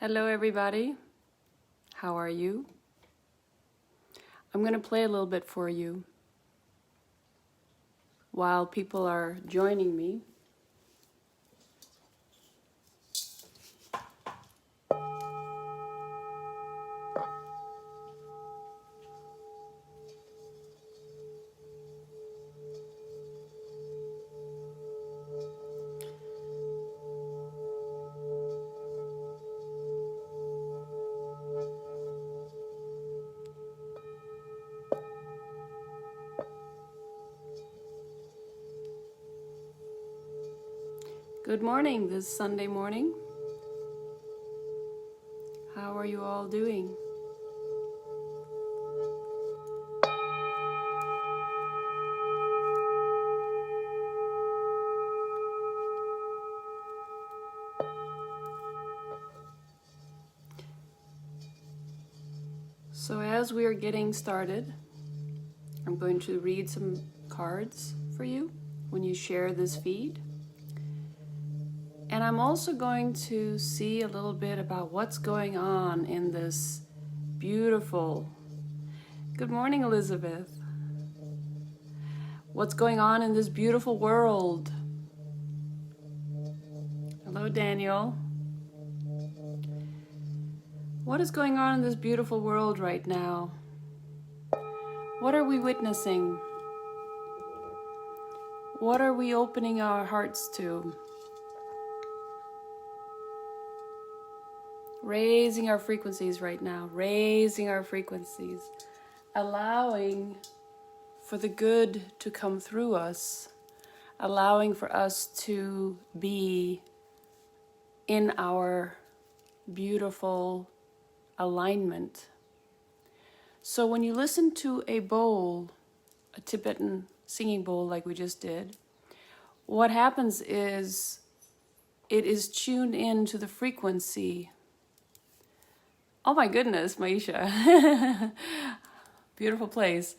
Hello everybody, how are you? I'm going to play a little bit for you while people are joining me. Good morning this Sunday morning. How are you all doing? So as we are getting started, I'm going to read some cards for you when you share this feed. And I'm also going to see a little bit about what's going on in this beautiful... Good morning, Elizabeth. What's going on in this beautiful world? Hello, Daniel. What is going on in this beautiful world right now? What are we witnessing? What are we opening our hearts to? Raising our frequencies right now, raising our frequencies, allowing for the good to come through us, allowing for us to be in our beautiful alignment. So when you listen to a bowl, a Tibetan singing bowl like we just did, what happens is it is tuned in to the frequency. Oh my goodness, Maisha. Beautiful place.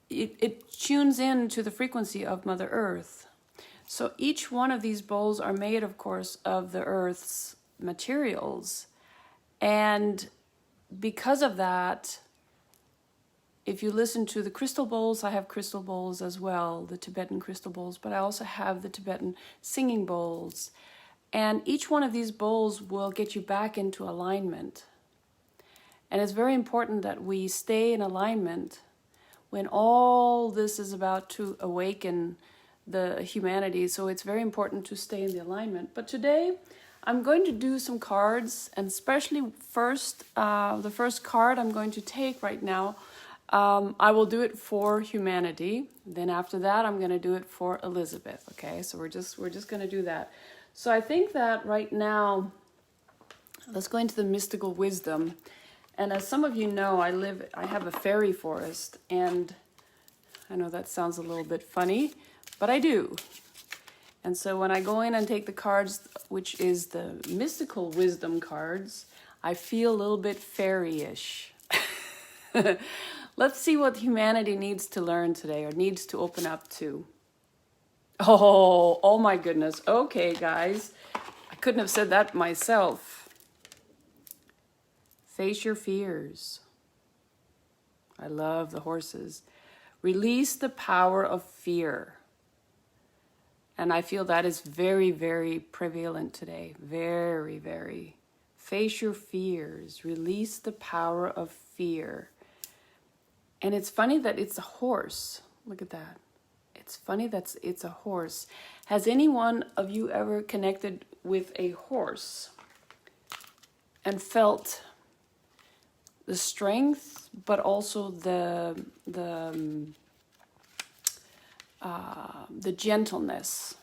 It tunes in to the frequency of Mother Earth. So each one of these bowls are made, of course, of the Earth's materials. And because of that, if you listen to the crystal bowls, I have crystal bowls as well, the Tibetan crystal bowls, but I also have the Tibetan singing bowls. And each one of these bowls will get you back into alignment. And it's very important that we stay in alignment when all this is about to awaken the humanity. So it's very important to stay in the alignment. But today I'm going to do some cards, and especially the first card I'm going to take right now, I will do it for humanity. Then after that, I'm going to do it for Elizabeth. Okay, so we're just going to do that. So I think that right now, let's go into the mystical wisdom. And as some of you know, I have a fairy forest, and I know that sounds a little bit funny, but I do. And so when I go in and take the cards, which is the mystical wisdom cards, I feel a little bit fairy-ish. Let's see what humanity needs to learn today, or needs to open up to. Oh my goodness. Okay, guys. I couldn't have said that myself. Face your fears. I love the horses. Release the power of fear. And I feel that is very, very prevalent today. Very, very. Face your fears. Release the power of fear. And it's funny that it's a horse. Look at that. It's funny that it's a horse. Has any one of you ever connected with a horse and felt the strength, but also the gentleness?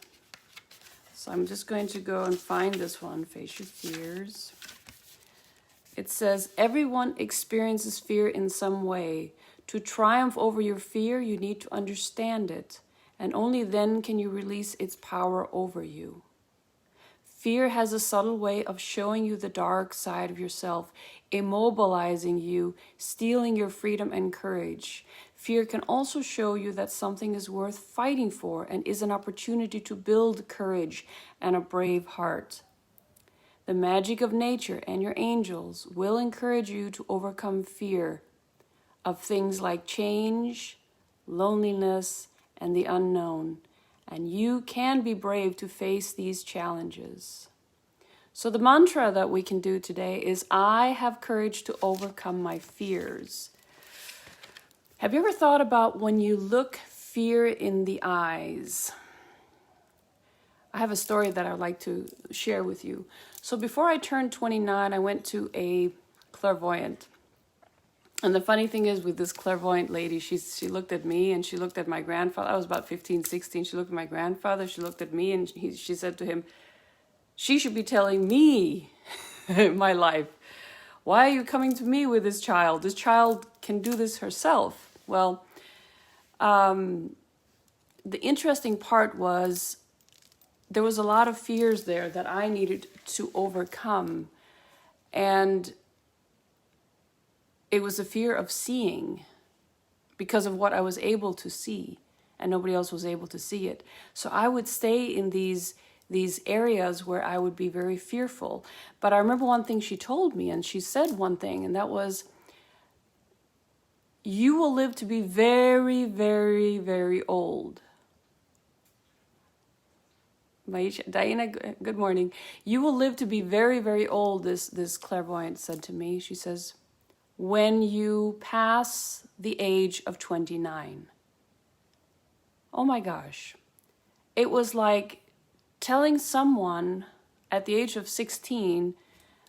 So I'm just going to go and find this one. Face your fears. It says, everyone experiences fear in some way. To triumph over your fear, you need to understand it, and only then can you release its power over you. Fear has a subtle way of showing you the dark side of yourself, immobilizing you, stealing your freedom and courage. Fear can also show you that something is worth fighting for and is an opportunity to build courage and a brave heart. The magic of nature and your angels will encourage you to overcome fear of things like change, loneliness, and the unknown. And you can be brave to face these challenges. So the mantra that we can do today is, I have courage to overcome my fears. Have you ever thought about when you look fear in the eyes? I have a story that I'd like to share with you. So before I turned 29, I went to a clairvoyant. And the funny thing is, with this clairvoyant lady, she looked at me and she looked at my grandfather. I was about 15, 16. She looked at my grandfather, she looked at me, and she said to him, she should be telling me my life. Why are you coming to me with this child? This child can do this herself. Well, the interesting part was, there was a lot of fears there that I needed to overcome. And it was a fear of seeing, because of what I was able to see and nobody else was able to see it. So I would stay in these areas where I would be very fearful. But I remember one thing she told me, and she said one thing, and that was, you will live to be very, very, very old. Diana, good morning. You will live to be very, very old, this clairvoyant said to me. She says, when you pass the age of 29. Oh my gosh. It was like telling someone at the age of 16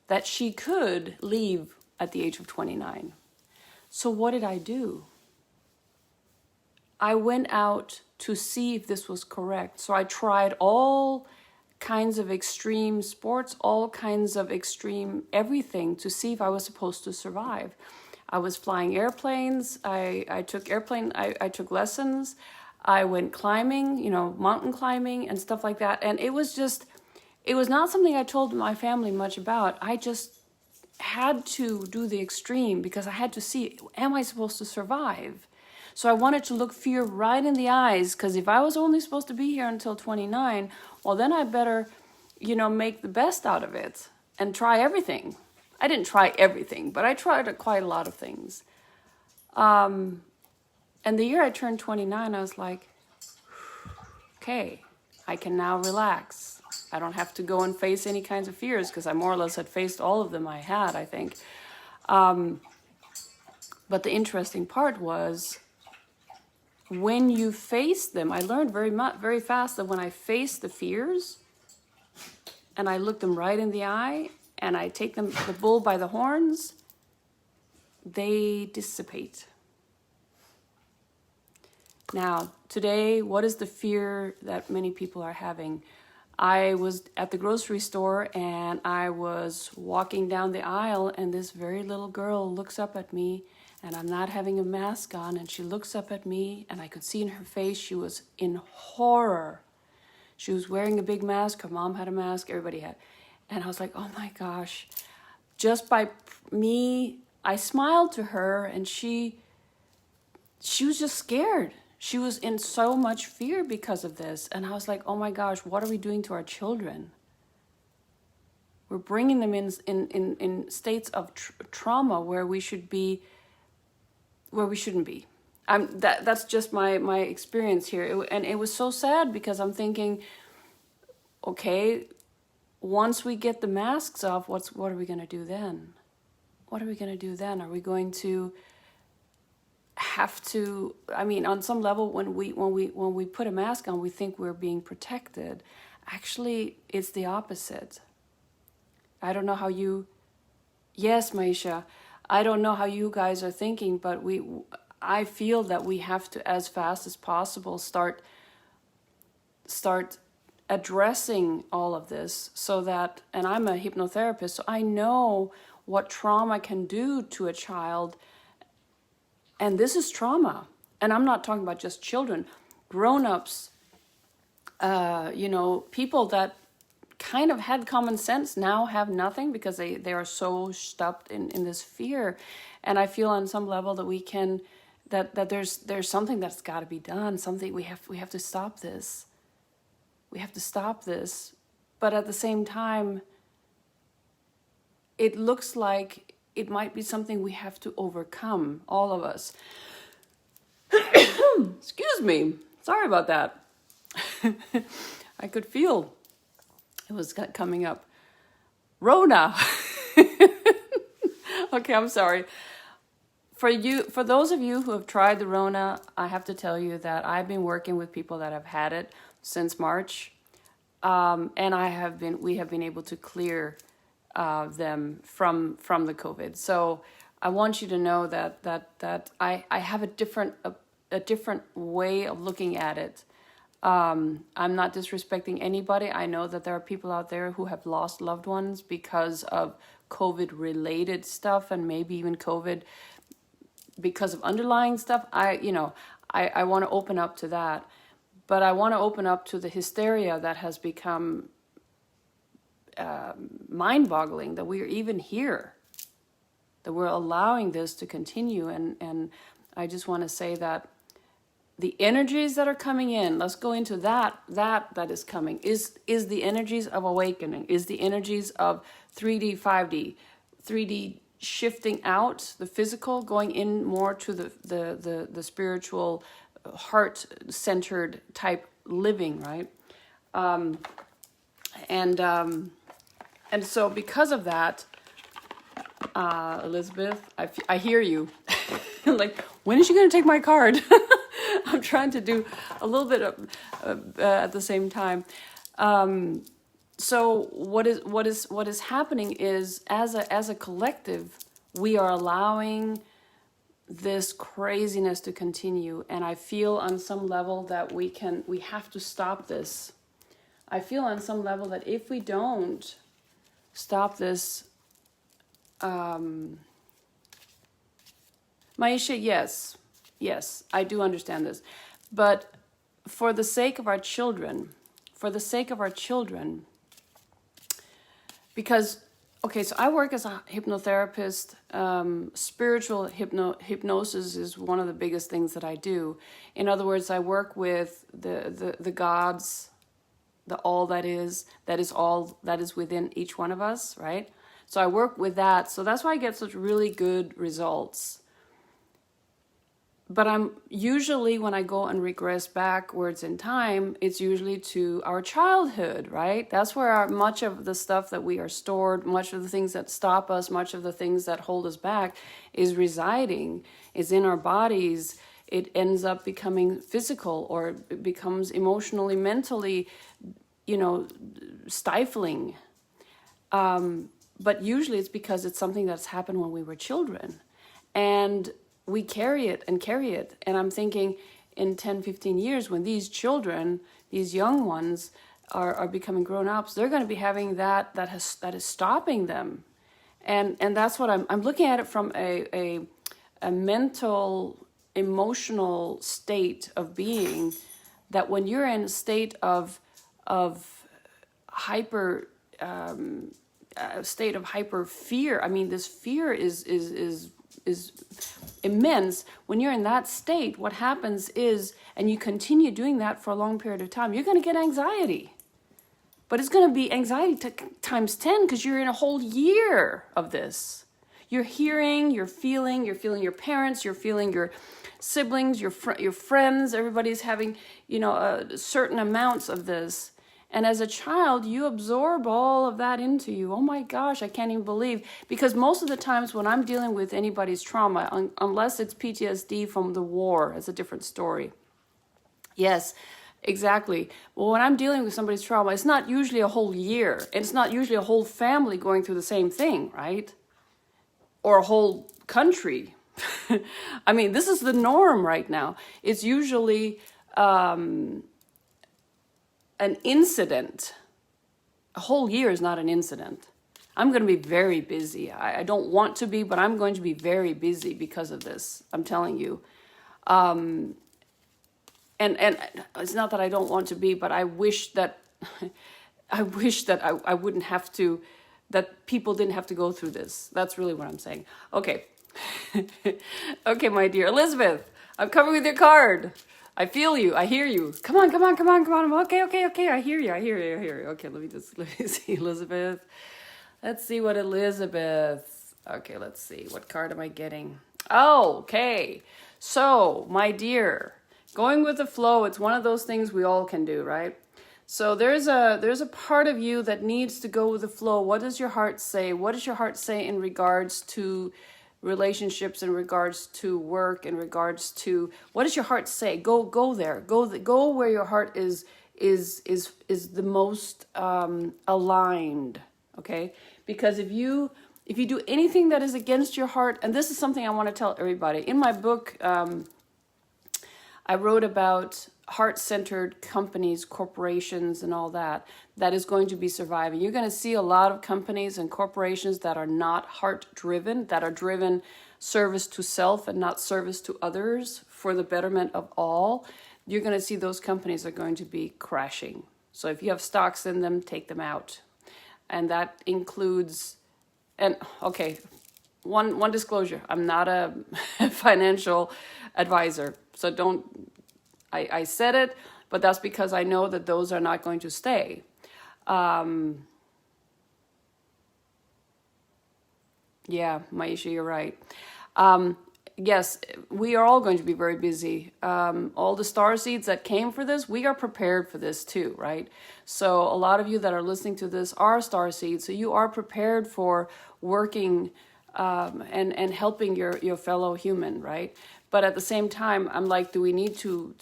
that she could leave at the age of 29. So what did I do? I went out to see if this was correct. So I tried all kinds of extreme sports, all kinds of extreme everything, to see if I was supposed to survive. I was flying airplanes. I took lessons. I went climbing, mountain climbing and stuff like that. And it was not something I told my family much about. I just had to do the extreme because I had to see, am I supposed to survive? So I wanted to look fear right in the eyes, because if I was only supposed to be here until 29, well, then I better, make the best out of it and try everything. I didn't try everything, but I tried quite a lot of things. And the year I turned 29, I was like, okay, I can now relax. I don't have to go and face any kinds of fears, because I more or less had faced all of them I had, I think. But the interesting part was, when you face them, I learned very fast that when I face the fears and I look them right in the eye and I take the bull by the horns, they dissipate. Now, today, what is the fear that many people are having? I was at the grocery store and I was walking down the aisle, and this very little girl looks up at me, and I'm not having a mask on, and she looks up at me, and I could see in her face she was in horror. She was wearing a big mask. Her mom had a mask. Everybody had. And I was like, oh my gosh. Just by me, I smiled to her, and she was just scared. She was in so much fear because of this. And I was like, oh my gosh, what are we doing to our children? We're bringing them in states of trauma where we should be, where we shouldn't be. That's just my experience here. And it was so sad, because I'm thinking, okay, once we get the masks off, what are we going to do then? What are we going to do then? Are we going to have to, on some level, when we put a mask on, we think we're being protected. Actually, it's the opposite. I don't know how you, yes, Maisha, I don't know how you guys are thinking, but I feel that we have to, as fast as possible, start addressing all of this, so that, and I'm a hypnotherapist, so I know what trauma can do to a child. And this is trauma. And I'm not talking about just children, grown-ups, people that kind of had common sense now have nothing, because they are so stuck in this fear. And I feel on some level that we can, that there's something that's got to be done. Something we have to stop this. We have to stop this. But at the same time, it looks like it might be something we have to overcome, all of us. Excuse me. Sorry about that. I could feel it was coming up. Rona. Okay, I'm sorry. For those of you who have tried the Rona, I have to tell you that I've been working with people that have had it since March, and we have been able to clear them from the COVID. So I want you to know that I have a different way of looking at it. I'm not disrespecting anybody. I know that there are people out there who have lost loved ones because of COVID related stuff, and maybe even COVID because of underlying stuff. I want to open up to that, but I want to open up to the hysteria that has become mind-boggling, that we're even here, that we're allowing this to continue. And I just want to say that the energies that are coming in, let's go into that is coming, is the energies of awakening, is the energies of 3D, 5D, 3D shifting out the physical, going in more to the spiritual, heart-centered type living, right? And so because of that, Elizabeth, I hear you. Like, when is she going to take my card? I'm trying to do a little bit of, at the same time. So what is happening is, as a collective, we are allowing this craziness to continue, and I feel on some level that we have to stop this. I feel on some level that if we don't stop this, Maisha, yes, I do understand this, but for the sake of our children, because, okay, so I work as a hypnotherapist. Spiritual hypnosis is one of the biggest things that I do. In other words, I work with the gods, the all that is all that is within each one of us, right? So I work with that. So that's why I get such really good results. But I'm usually, when I go and regress backwards in time, it's usually to our childhood, right? That's where much of the stuff that we are stored, much of the things that stop us, much of the things that hold us back is residing, is in our bodies. It ends up becoming physical, or it becomes emotionally, mentally, stifling. But usually it's because it's something that's happened when we were children. And we carry it. And I'm thinking in 10, 15 years, when these children, these young ones are becoming grown-ups, they're going to be having that is stopping them. And that's what I'm looking at it from a mental, emotional state of being, that when you're in a state of hyper fear, I mean, this fear is immense. When you're in that state, what happens is, and you continue doing that for a long period of time, you're going to get anxiety. But it's going to be anxiety times 10, because you're in a whole year of this. You're hearing, you're feeling your parents, you're feeling your siblings, your friends, everybody's having, certain amounts of this. And as a child, you absorb all of that into you. Oh my gosh, I can't even believe. Because most of the times when I'm dealing with anybody's trauma, unless it's PTSD from the war, it's a different story. Yes, exactly. Well, when I'm dealing with somebody's trauma, it's not usually a whole year. It's not usually a whole family going through the same thing, right? Or a whole country. I mean, this is the norm right now. It's usually an incident. A whole year is not an incident. I'm going to be very busy. I don't want to be, but I'm going to be very busy because of this. I'm telling you. And it's not that I don't want to be, but I wish that I wouldn't have to, that people didn't have to go through this. That's really what I'm saying. Okay. Okay, my dear Elizabeth, I'm coming with your card. I feel you. I hear you. Come on. Okay. I hear you. Okay, let me see, Elizabeth. Let's see what Elizabeth. Okay, let's see. What card am I getting? Oh, okay. So, my dear, going with the flow, it's one of those things we all can do, right? So there's a part of you that needs to go with the flow. What does your heart say? What does your heart say in regards to relationships, in regards to work, in regards to what does your heart say? Go there. Go where your heart is the most aligned. Okay, because if you do anything that is against your heart, and this is something I want to tell everybody in my book. I wrote about heart-centered companies, corporations, and all that is going to be surviving. You're going to see a lot of companies and corporations that are not heart-driven, that are driven service to self and not service to others for the betterment of all. You're going to see those companies are going to be crashing. So if you have stocks in them, take them out. And that includes, and okay, one disclosure, I'm not a financial advisor. So I said it, but that's because I know that those are not going to stay. Yeah, Maisha, you're right. Yes, we are all going to be very busy. All the star seeds that came for this, we are prepared for this too, right? So a lot of you that are listening to this are star seeds. So you are prepared for working and helping your fellow human, right? But at the same time, I'm like, do we need to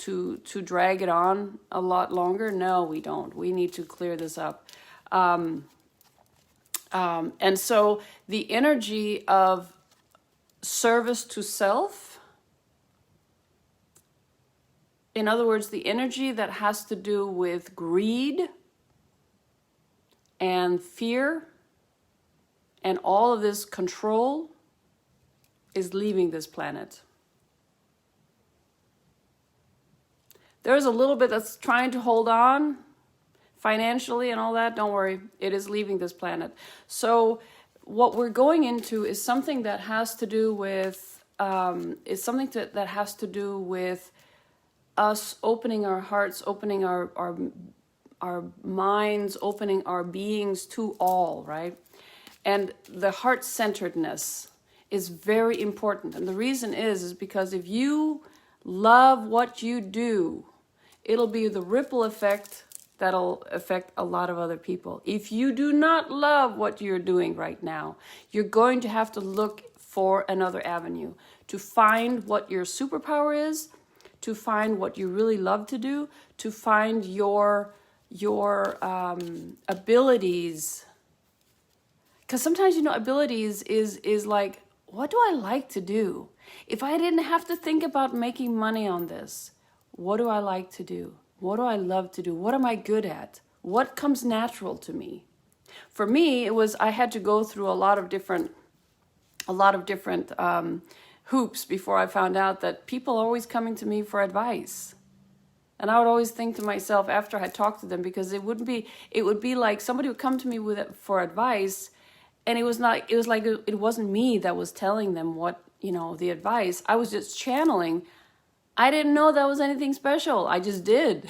drag it on a lot longer? No, we don't. We need to clear this up. And so the energy of service to self, in other words, the energy that has to do with greed and fear and all of this control is leaving this planet. There's a little bit that's trying to hold on financially and all that. Don't worry, it is leaving this planet. So what we're going into is something that has to do with that has to do with us opening our hearts, opening our minds, opening our beings to all, right? And the heart-centeredness is very important. And the reason is because if you love what you do, it'll be the ripple effect that'll affect a lot of other people. If you do not love what you're doing right now, you're going to have to look for another avenue to find what your superpower is, to find what you really love to do, to find your abilities. Because sometimes, abilities is like, what do I like to do? If I didn't have to think about making money on this, what do I like to do? What do I love to do? What am I good at? What comes natural to me? For me, it was I had to go through a lot of different hoops before I found out that people are always coming to me for advice. And I would always think to myself after I talked to them, because it would be like somebody would come to me for advice, and it wasn't me that was telling them what, the advice. I was just channeling. I didn't know that was anything special. I just did.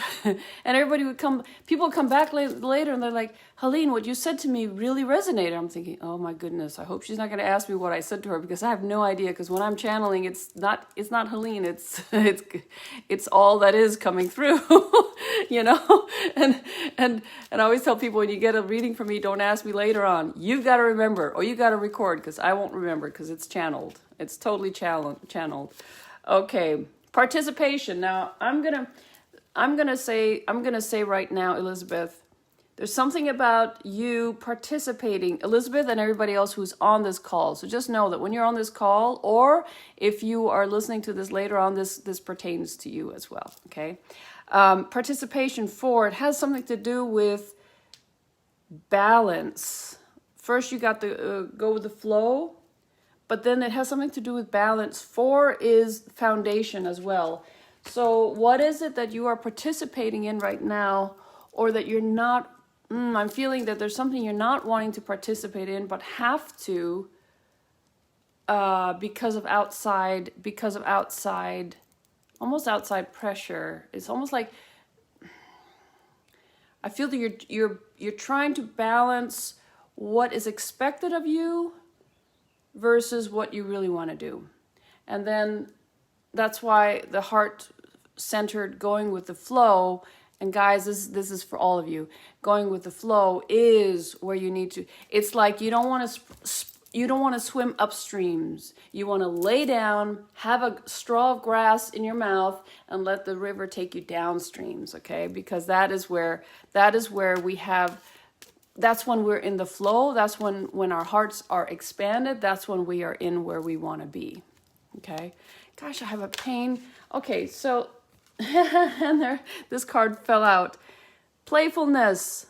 And people come back later and they're like, Helene, what you said to me really resonated. I'm thinking, oh my goodness, I hope she's not going to ask me what I said to her, because I have no idea. Because when I'm channeling, it's not Helene. It's all that is coming through, And I always tell people, when you get a reading from me, don't ask me later on. You've got to remember, or you got to record, because I won't remember, because it's channeled. It's totally channeled. Okay. Participation. Now, I'm gonna say right now, Elizabeth, there's something about you participating, Elizabeth, and everybody else who's on this call. So just know that when you're on this call, or if you are listening to this later on, this pertains to you as well. Okay. Participation it has something to do with balance. First, you got to go with the flow. But then it has something to do with balance. 4 is foundation as well. So what is it that you are participating in right now, or that you're not, I'm feeling that there's something you're not wanting to participate in, but have to because of outside, almost outside pressure. It's almost like, I feel that you're trying to balance what is expected of you versus what you really want to do. And then that's why the heart-centered going with the flow, and guys, this is for all of you, going with the flow is where you need to. It's like you don't want to swim upstreams. You want to lay down, have a straw of grass in your mouth, and let the river take you downstreams, okay? Because that is where we have. That's when we're in the flow. That's when our hearts are expanded. That's when we are in where we want to be. Okay. Gosh, I have a pain. Okay, so and this card fell out. Playfulness.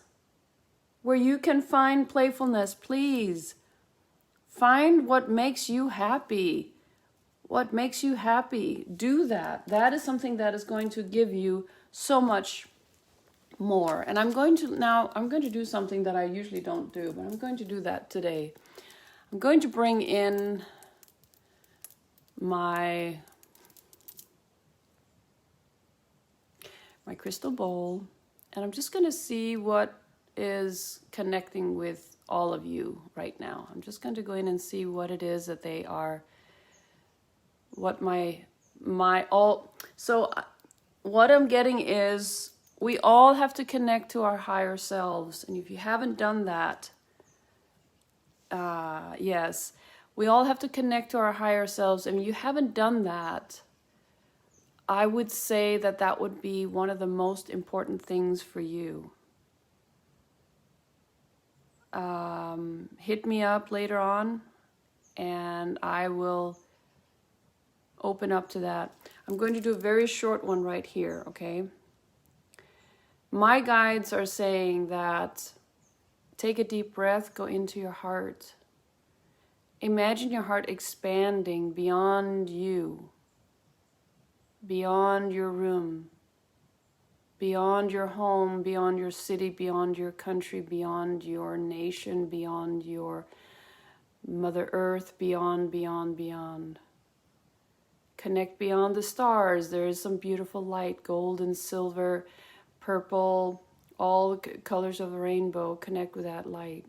Where you can find playfulness, please. Find what makes you happy. What makes you happy? Do that. That is something that is going to give you so much more. And I'm going to do something that I usually don't do, but I'm going to do that today. I'm going to bring in my crystal bowl, and I'm just going to see what is connecting with all of you right now. I'm just going to go in and see what it is that they are, what so what I'm getting is we all have to connect to our higher selves. And if you haven't done that, yes, we all have to connect to our higher selves. And if you haven't done that, I would say that that would be one of the most important things for you. Hit me up later on and I will open up to that. I'm going to do a very short one right here, okay? My guides are saying that take a deep breath, go into your heart. Imagine your heart expanding beyond you, beyond your room, beyond your home, beyond your city, beyond your country, beyond your nation, beyond your Mother Earth, beyond, beyond, beyond. Connect beyond the stars. There is some beautiful light, gold and silver, purple, all the colors of the rainbow. Connect with that light.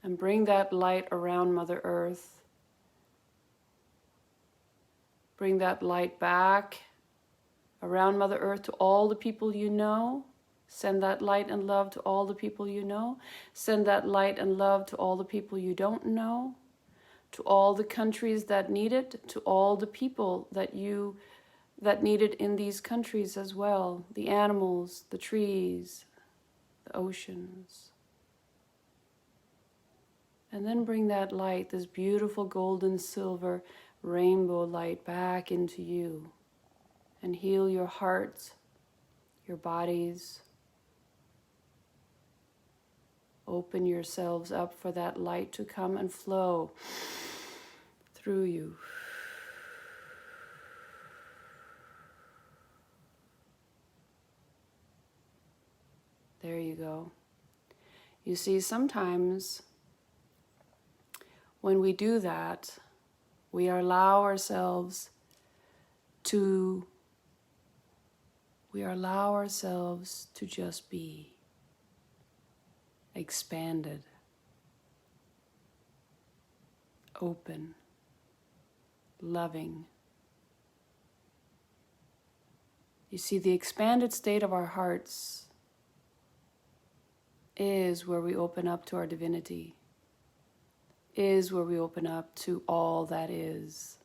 And bring that light around Mother Earth. Bring that light back around Mother Earth to all the people you know. Send that light and love to all the people you know. Send that light and love to all the people you don't know. To all the countries that need it. To all the people that need it in these countries as well. The animals, the trees, the oceans. And then bring that light, this beautiful golden silver rainbow light, back into you. And heal your hearts, your bodies. Open yourselves up for that light to come and flow through you. There you go. You see, sometimes when we do that, we allow ourselves to just be expanded, open, loving. You see, the expanded state of our hearts is where we open up to our divinity, is where we open up to all that is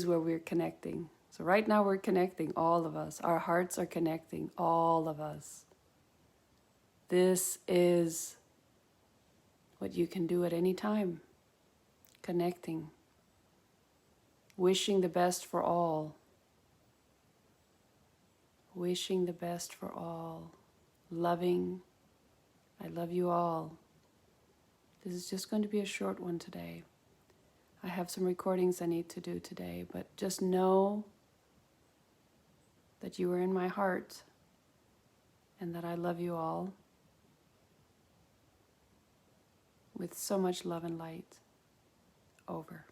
where we're connecting. So right now we're connecting, all of us. Our hearts are connecting, all of us. This is what you can do at any time. Connecting. Wishing the best for all. Wishing the best for all. Loving. I love you all. This is just going to be a short one today. I have some recordings I need to do today, but just know that you are in my heart and that I love you all with so much love and light. Over.